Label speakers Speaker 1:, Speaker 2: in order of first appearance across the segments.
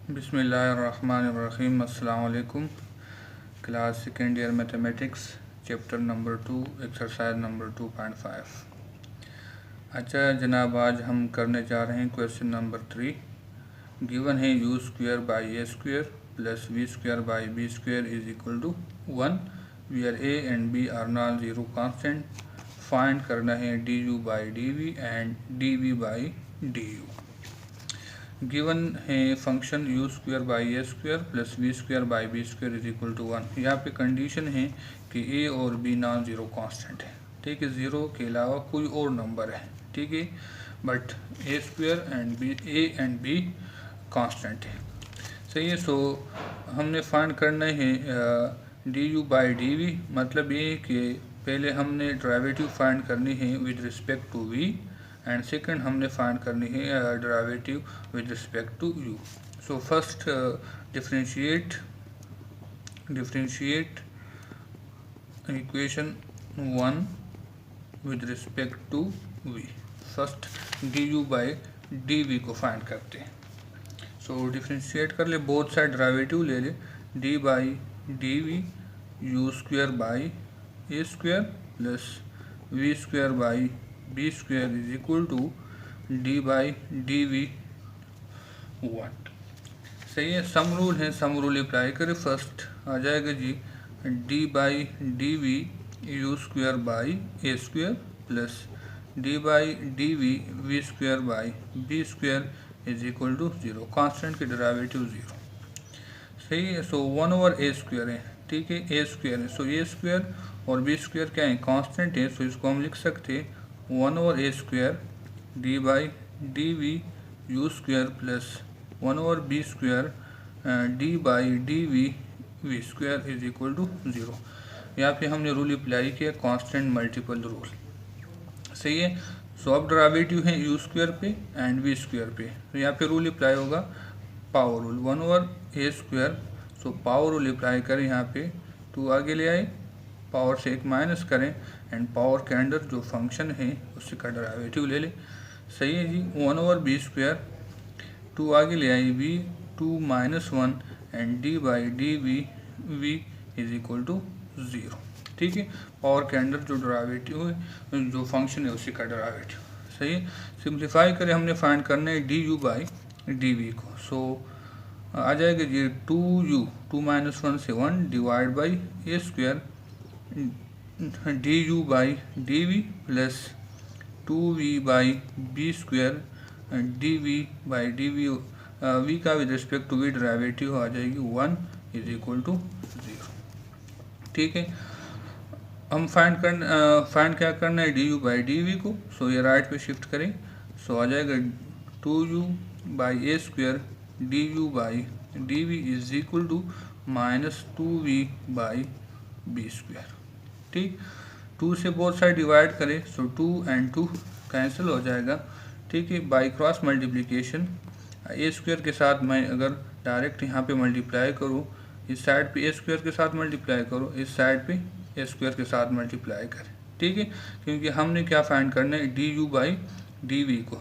Speaker 1: बिस्मिल्लाहिर्रहमानिर्रहीम। अस्सलाम वालेकुम। Class second year mathematics chapter number 2 exercise number 2.5। अच्छा जनाब, आज हम करने जा रहे हैं क्वेश्चन नंबर 3। गिवन है U square by A square plus we square by B square is equal to 1 where A and B are non zero constant. Find करना है D you by D we and D we by D U. Given है function U square by A square plus we square by B square is equal to 1। यहाँ पे condition है कि ए और B non zero constant है। ठीक है, zero के अलावा कोई और नंबर है। ठीक है, but a square and b constant है। सही है। सो हमने फाइंड करना है D you by D v. मतलब ये कि पहले हमने डेरिवेटिव फाइंड करनी है with respect to v and second हमने फाइंड करनी है derivative with respect to u। So first differentiate equation 1 with respect to v। First du by dv को फाइंड करते हैं। सो डिफरेंशिएट कर ले, बोथ साइड डेरिवेटिव ले ले। d by dv u square by A square plus v square by B square is equal to D by D v 1। सही है। Sum rule है, सम रूल अप्लाई करें। First आ जाएगा जी d by D we you square by A square plus D by D we square by B square is equal to 0। Constant के derivative 0। सही है। सो 1 ओवर ए स्क्वायर है। ठीक है, ए स्क्वायर है। सो ए स्क्वायर और बी स्क्वायर क्या है, कांस्टेंट है। सो इसको हम लिख सकते हैं 1 over A square D by D we you square plus 1 over B square D by D we square is equal to 0। यहाँ पे हमने रूल अप्लाई किया, कांस्टेंट मल्टीपल रूल। सही है। सो अब डेरिवेटिव है यू स्क्वायर पे एंड वी स्क्वायर पे। तो यहाँ पे रूल अप्लाई होगा power rule 1 over A square. So power rule apply करें, यहाँ पे 2 आगे ले आए, पावर से एक माइनस करें एंड पावर के अंडर जो फंक्शन है उससे का डेरिवेटिव ले लें। सही है जी। 1 ओवर बी स्क्वायर, 2 आगे ले आई B, 2 minus 1 and D by D we is equal to 0। ठीक है, पावर के अंडर जो डेरिवेटिव है, जो फंक्शन है उसी का डेरिवेटिव। सही है। सिंप्लीफाई करें, हमने फाइंड करना है D you by D v को। सो आ जाएगा जी 2u, 2 माइनस 1 से 1 divide by A square D you by D we plus 2v by B square D we by D V. V का with respect to we derivative आ जाएगी 1 is equal to 0। ठीक है, हम find क्या करना है D you by D v को। सो ये राइट पे शिफ्ट करें। सो आ जाएगा 2u by A square D you by D we is equal to minus 2v by B square. ठीक, 2 से बोथ साइड डिवाइड करें। सो 2 एंड 2 कैंसिल हो जाएगा। ठीक है, by cross multiplication A square के साथ मैं अगर डायरेक्ट यहाँ पे मल्टीप्लाई करूँ, इस साइड पे ए स्क्वायर के साथ मल्टीप्लाई करो, इस साइड पे ए स्क्वायर के साथ मल्टीप्लाई करें। ठीक है, क्योंकि हमने क्या फाइंड करना है D you by D v को।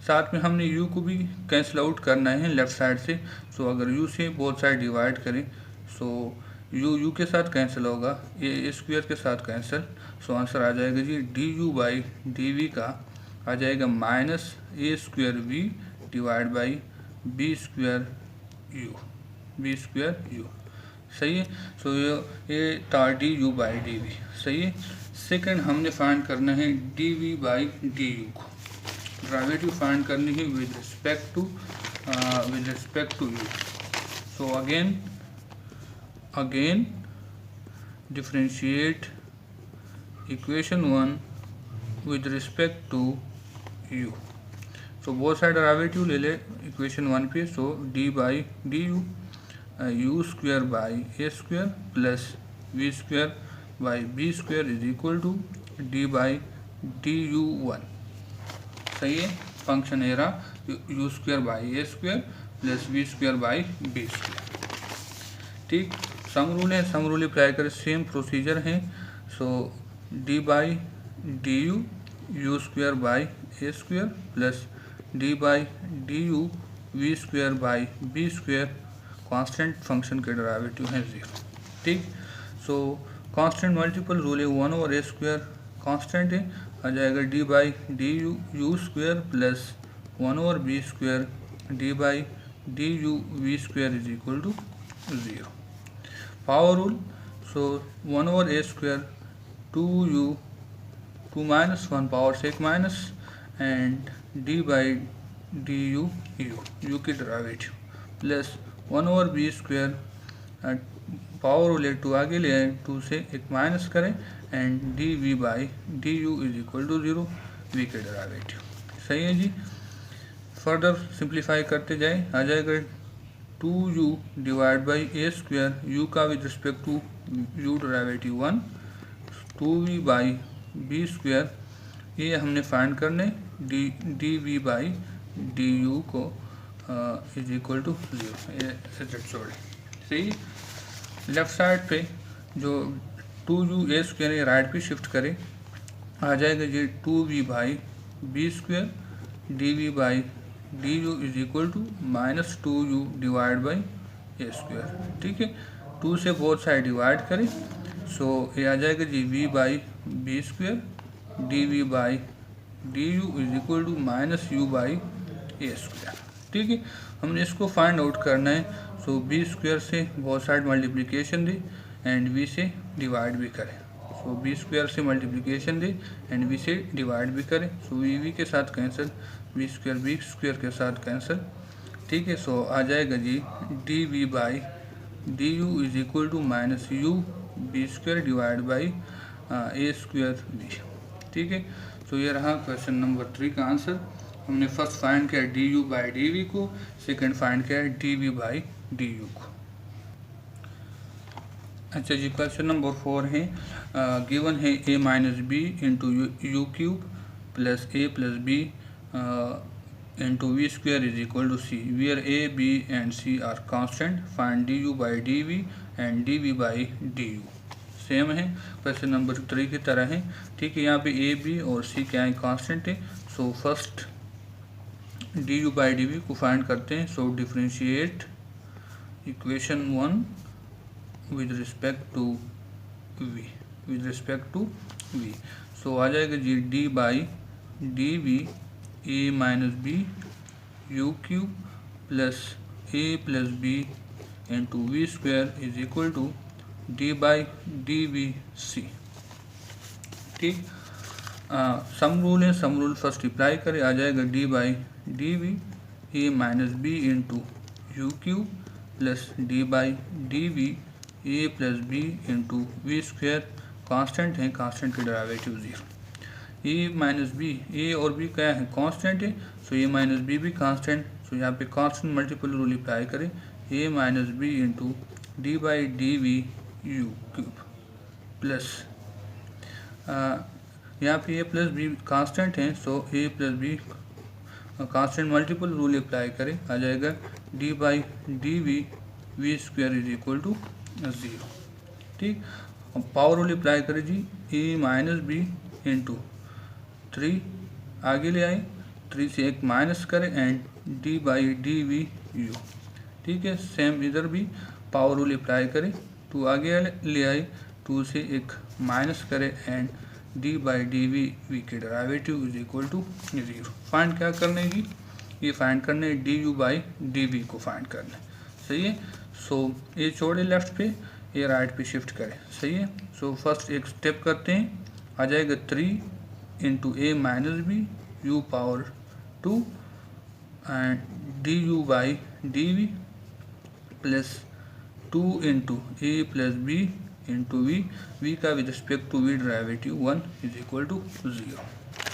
Speaker 1: साथ में हमने u को भी कैंसिल आउट करना है लेफ्ट साइड से। सो अगर u से बोथ साइड डिवाइड करें, सो u के साथ कैंसिल होगा, ए स्क्वायर के साथ कैंसिल। सो आंसर आ जाएगा जी d you by D v का आ जाएगा minus a square v divide by B square u. सही है। सो ये था d you by D v. सही है। सेकंड हमने फाइंड करना है d we by D u को। डेरिवेटिव फाइंड करनी है with respect to u. So again differentiate equation 1 with respect to u. So both side derivative ले ले इक्वेशन 1 पे। So D by D you square by A square plus we square by B square is equal to D by D U 1। सही है। Function है रहा U square by A square plus we square by B square. ठीक, sum rule है, sum rule apply करें, same procedure है। So D by D you square by A square plus D by D you we square by B square constant function के derivative हैं 0। ठीक, सो constant multiple rule है 1/a² constant है, आ जाएगा d by D you square plus 1/b² d by D you we square is equal to 0। Power rule, so 1/a² 2u 2 minus 1 power से एक minus and D by D u u की derivative plus 1/b² power rule 2 आगे ले आए, 2 से एक minus करें and D we by D u is equal to 0 v के डेरिवेटिव। सही है जी। फर्दर सिंप्लीफाई करते जाए, आ जाएगा 2u divide by a² u का with respect to u derivative 1 2v by b², ये हमने फाइंड करने d we by D u को इज इक्वल टू 0 छोड़े। सही, लेफ्ट साइड पे जो 2u(a²) राइट पे शिफ्ट करें, आ जाएगा जी 2v by b² d we by D u is equal to -2u divide by a²। ठीक है, 2 से बोथ साइड डिवाइड करें, सो ये आ जाएगा जी v by b² d we by D u is equal to -u by a²। ठीक है, हमने इसको फाइंड आउट करना है, सो b² से both side multiplication they and v से डिवाइड भी करें, सो b² से मल्टीप्लिकेशन दे एंड v से डिवाइड भी करें, सो v के साथ कैंसिल, b² के साथ कैंसिल। ठीक है, सो आ जाएगा जी d we by D u is equal to -u b² divide by a² v। ठीक है, तो ये रहा क्वेश्चन नंबर 3 का आंसर। हमने फर्स्ट फाइंड किया d you by D v को, सेकेंड फाइंड किया d we by D u को। अच्छा जी, क्वेश्चन नंबर 4 है, गिवन है a minus b into u cube plus a plus b into v² is equal to c, where a b and c are constant, find d you by D we and D we by D u. Same है, question number 3 की तरह है। ठीक है, यहाँ पे a b और c क्या है, कांस्टेंट है, so first d you by D v को फाइंड करते हैं। So differentiate equation 1 with respect to v, so आ जाएगा जी d by D v a minus b u cube plus a plus b into v² is equal to D by D v c. ठीक, sum rule है, sum rule first apply करें, आ जाएगा d by D v a minus b into u cube plus D by D v a plus b into v², constant है, constant के derivative 0। A minus b, a और b क्या है, constant है, so a minus b भी constant, so यहाँ पे constant multiple rule apply करें, a minus b into d by D we u cube plus यहाँ पे ए प्लस बी कांस्टेंट है, so a plus b constant multiple rule apply करें, आ जाएगा d by D v v² is equal to 0। ठीक, power rule apply करें जी, a minus b into 3 आगे ले आए, 3 से एक माइनस करें and D by D we u. ठीक है, सेम इधर भी पावर रूल अप्लाई करें, 2 आगे ले आए, 2 से एक माइनस करें and D by D v के derivative is equal to 0। Find क्या करने की, ये फाइंड करने d you by D v को फाइंड करना है। सही है, सो ये छोड़े लेफ्ट पे, ये राइट पे शिफ्ट करें। सही है, सो फर्स्ट एक स्टेप करते हैं, आ जाएगा 3 into a minus b u power 2 and d you by D we plus 2 into a plus b into v का with respect to we derivative 1 is equal to 0।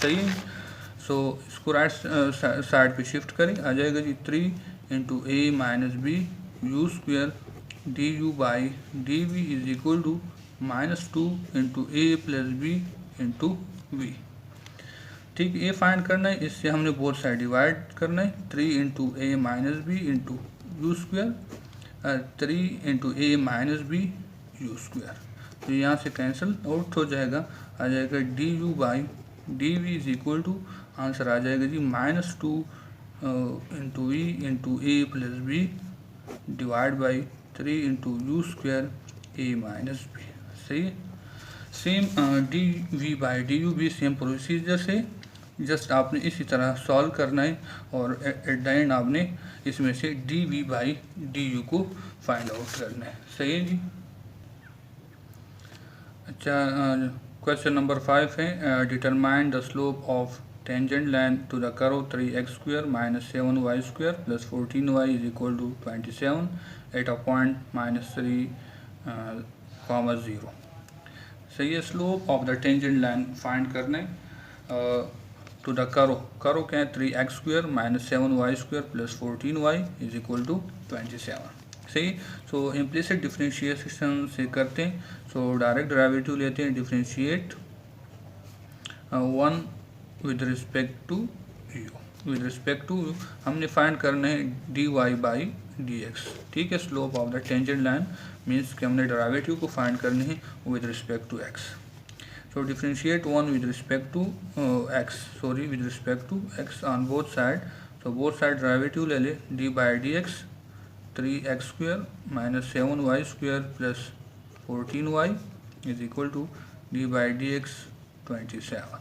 Speaker 1: सही है, सो इसको राइट साइड पे शिफ्ट करें, आ जाएगा जी 3 into a minus b u² d you by D we is equal to -2 into a plus b into v. ठीक, ये फाइंड करना है, इससे हमने बोथ साइड डिवाइड करना है, 3 into a minus b into u², 3 into a minus b u², तो यहाँ से कैंसिल आउट हो जाएगा, आ जाएगा d you by D we is equal to, answer आ जाएगा जी -2 into v into a plus b divide by 3 into u square a minus b. सही है। Same d we by D u भी सेम प्रोसीजर से just आपने इसी तरह सॉल्व करना है और एट द एंड आपने इसमें से d we by D u को फाइंड आउट करना है। सही है जी। अच्छा, क्वेश्चन नंबर 5 है determine the slope of tangent line to the curve 3x square minus 7y square plus 14y is equal to 27 at a point -3, 0। सही है। Slope of the tangent line find करने to the curve क्या है 3x square minus 7y square plus 14y is equal to 27। सही। सो implicit differentiation से करते हैं। So direct derivative लेते हैं, differentiate 1 with respect to u. With respect to हमने फाइंड करना है d y by d x. ठीक है। Slope of the tangent line means कि हमने डेरिवेटिव को फाइंड करनी है with respect to x. So differentiate 1 with respect to with respect to x on both side. तो बोथ साइड डेरिवेटिव ले ले, d by d x 3x square minus 7y square plus 14y is equal to D by d x 27।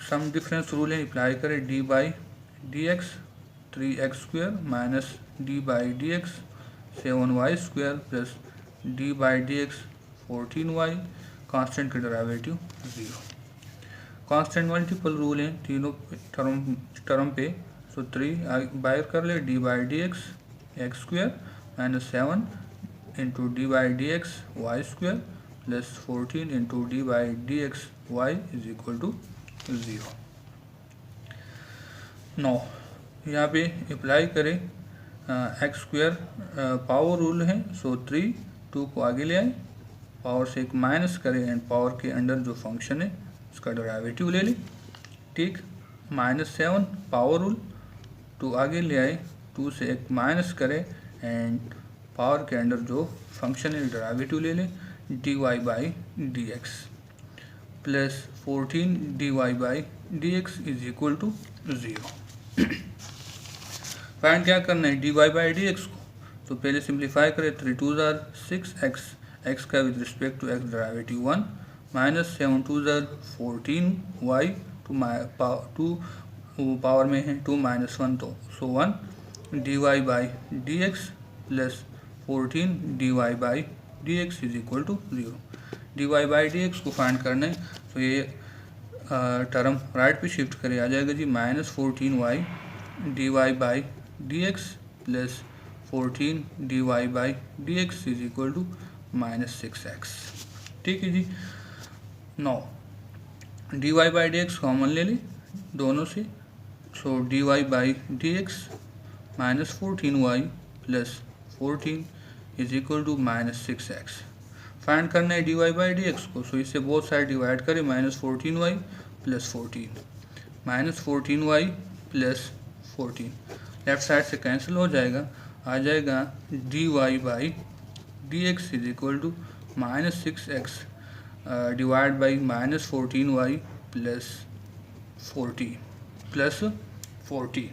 Speaker 1: Sum difference rule है, apply करें। D by d x 3x square minus d by d x 7y square plus D by d x 14y। Constant का derivative 0। Constant multiple rule है तीनों term पे। So 3 बाहर कर ले, d by d x x square minus 7 into d by d x y square plus 14 into d by d x y is equal to 0। 9 यहाँ पे apply करें x square power rule है। सो 3 2 को आगे ले आए, पावर से एक माइनस करें एंड पावर के अंडर जो फंक्शन है उसका डेरिवेटिव ले लें। ठीक। -7 पावर रूल, 2 आगे ले आए, 2 से एक माइनस करें एंड पावर के अंडर जो फंक्शन है डेरिवेटिव ले लें, d y by d x plus 14 d y by d x is equal to 0। Find क्या करना है d y by d x को। तो पहले सिंप्लीफाई करें, 3 2 6x, एक्स का with respect to x derivative 1 minus 7 2 14y to power में है 2 -1 तो so 1 d y by d x plus 14 d y by d x is equal to 0। D y by d x को find करना है तो ये term right पे shift करे आ जाएगा जी, -14y d y by d x plus 14 d y by d x is equal to -6x। ठीक है जी। 9 d y by d x common ले ली दोनों से। So d y by d x -14y plus 14 is equal to -6x। Find करना है d y by d x को। सो इससे बोथ साइड डिवाइड करें, -14y plus 14 -14y plus 14 left side से कैंसिल हो जाएगा, आ जाएगा d y by d x is equal to -6x divide by -14y plus 40।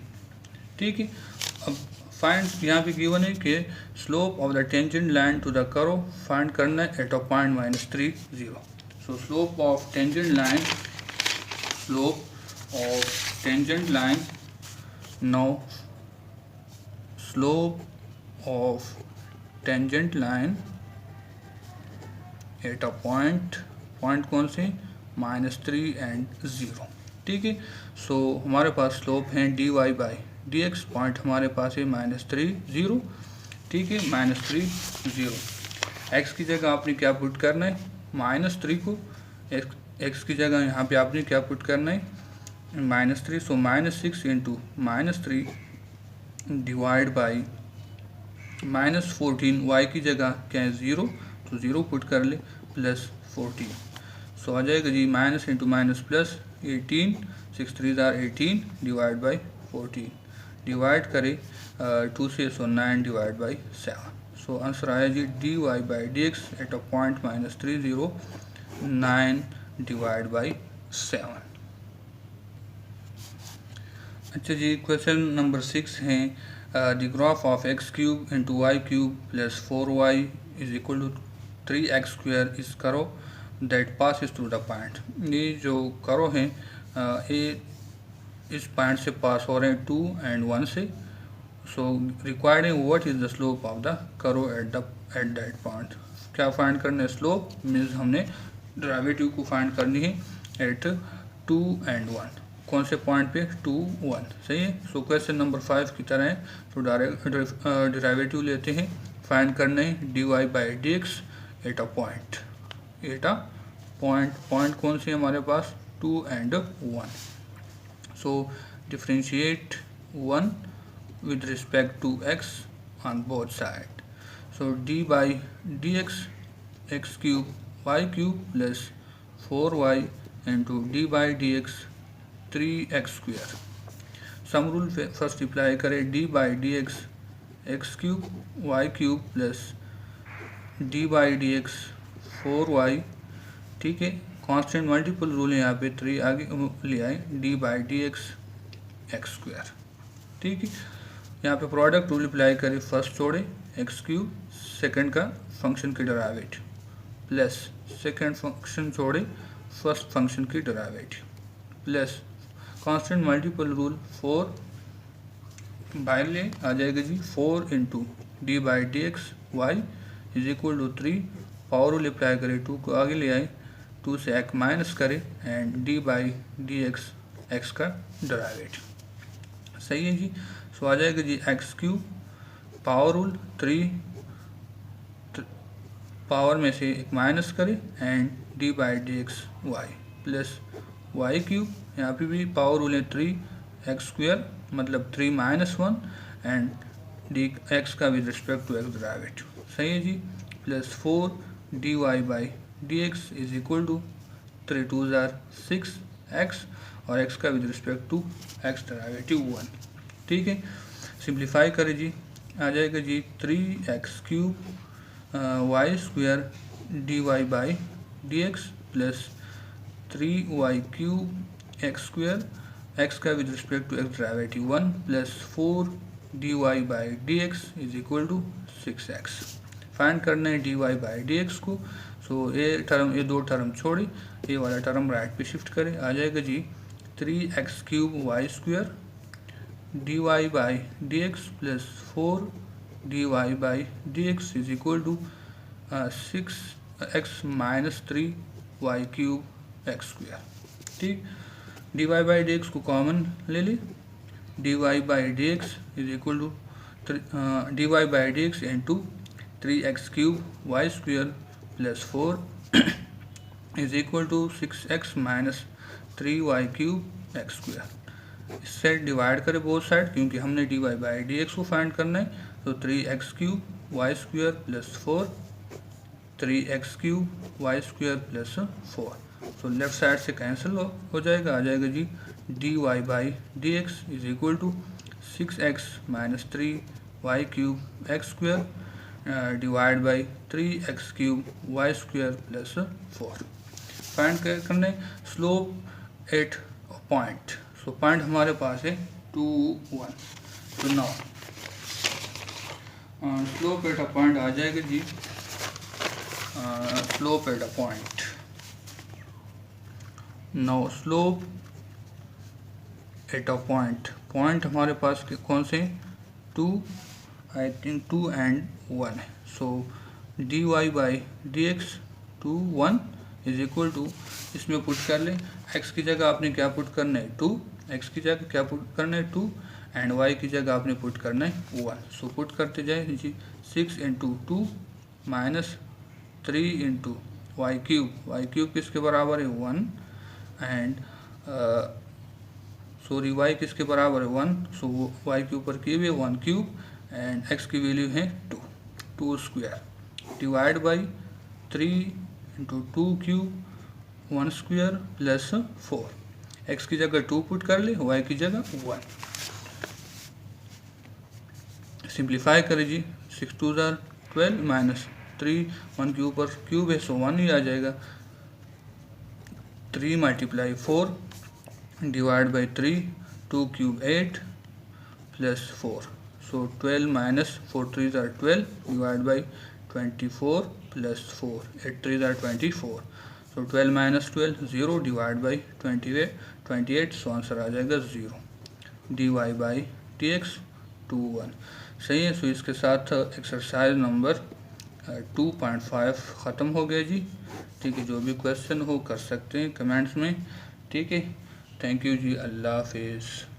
Speaker 1: ठीक है। अब फाइंड यहाँ पे गिवन है कि slope of the tangent line to the curve find करना है at a point -3 0। So slope of tangent line now slope of tangent line at a point कौन से -3 एंड 0। ठीक है। सो हमारे पास स्लोप है d y by d x, point हमारे पास है -3 0। ठीक है। -3 0 एक्स की जगह आपने क्या पुट करना है -3 को, एक्स की जगह यहाँ पे आपने क्या पुट करना है -3। सो -6 इंटू -3 डिवाइड बाई -14 वाई की जगह क्या है 0 तो 0 पुट कर ले प्लस 14। सो आ जाएगा जी minus into minus plus 18 6 3 18 divide by 14 divide करें 2 से so 9 divide by 7। So answer आया जी d y by d x at a point -3 0 9 divide by 7। अच्छा जी, क्वेश्चन नंबर 6 है the graph of x cube into y cube plus 4y is equal to 3x square is curve that pass through the point. ये जो करो हैं ये इस point से पास हो रहे हैं 2 and 1 से। So requiring what is the slope of the curve at that point. क्या फाइंड करना है? स्लोप मीन्स हमने डेरिवेटिव को फाइंड करनी है एट 2 and 1। कौन से पॉइंट पे? 2, 1। सही है। सो क्वेश्चन नंबर 5 की तरह है। तो डायरेक्ट डेरिवेटिव लेते हैं, फाइंड करना है dy by d x at a point. Point कौन सी है हमारे पास? 2 and 1। So differentiate 1 with respect to x on both side. So d by dx x cube y cube plus 4y into d by dx 3x square। Sum rule first apply करें। d by dx x cube y cube plus d by dx 4y। ठीक है। Constant multiple rule है यहाँ पे 3 आगे ले आए d by dx x square। ठीक है। यहाँ पे प्रोडक्ट रूल अप्लाई करें। फर्स्ट छोड़े एक्स क्यूब, सेकंड का फंक्शन की डेरिवेटिव प्लस सेकंड फंक्शन छोड़े फर्स्ट फंक्शन की derivative plus constant multiple rule 4 बाहर ले आ जाएगा जी। 4 into d by d x y is equal to 3। Power rule apply करें, 2 को आगे ले आए, 2 से x माइनस करें and D by d x का डेरिवेटिव। सही है जी। सो आ जाएगा जी x cube, power rule 3 power में से एक माइनस करें and D by d x y plus y cube. यहाँ पे भी पावर रूल है 3x स्क्वायर मतलब 3 माइनस 1 एंड डी एक्स का with respect to x derivative. सही है जी। Plus 4 d y by d x is equal to 3 2 6x और x का with respect to x derivative 1। ठीक है। सिंप्लीफाई करें जी, आ जाएगा जी 3x cube y square d y by d x plus 3y cube x square, x का with respect to x derivative 1 plus 4 d y by d x is equal to 6x। Find करना है d y by d x को। So ये दो term छोड़ी, ये वाला term right पे शिफ्ट करें। आ जाएगा जी 3x cube y square d y by d x plus 4 d y by d x is equal to 6x minus 3y cube x square. ठीक। D y by d x को common ले ली, d y by d x is equal to d y by d x into 3x cube y square plus 4 is equal to 6x minus 3y cube x square. इससे divide करें both side क्योंकि हमने d y by d x को find करना है। तो 3x cube y square plus 4 3x cube y square plus 4। तो left side से कैंसिल हो जाएगा। आ जाएगा जी d y by d x is equal to 6x minus 3y cube x square divide by 3x cube y square plus 4। Find करने slope at point. So point हमारे पास है 2 1। तो now slope at a point आ जाएगा जी slope at a point. Now slope at a point हमारे पास कौन से? 2 आई थिंक 2 and 1 है। So d y by d x 2 1 is equal to, इसमें पुट कर लें x की जगह आपने क्या पुट करना है 2, x की जगह क्या पुट करना है 2 एंड y की जगह आपने पुट करना है 1। सो पुट करते जाए जी 6 into 2 minus 3 into y cube किसके बराबर है 1 एंड सॉरी y किसके बराबर है 1। सो y के ऊपर क्यूब है 1 क्यूब एंड x की वैल्यू है 2 square divide by 3 into 2 cube 1 square plus 4। x की जगह 2 पुट कर ले, y की जगह 1। सिंप्लीफाई करें जी 6 2 12 माइनस 3 1 के ऊपर क्यूब है सो 1 ही आ जाएगा। 3 multiply 4 divide by 3 2 cube 8 plus 4. So 12 minus 4 3s are 12 divided by 24 plus 4. 8 3s are 24. So 12 minus 12 0 divided by 28. So answer आ जाएगा 0. dy by dx 2 1. सही है. सो इसके साथ एक्सरसाइज नंबर 2.5 ख़त्म हो गया जी. ठीक है. जो भी क्वेश्चन हो कर सकते हैं कमेंट्स में. ठीक है. थैंक यू जी. अल्लाह हाफिज़.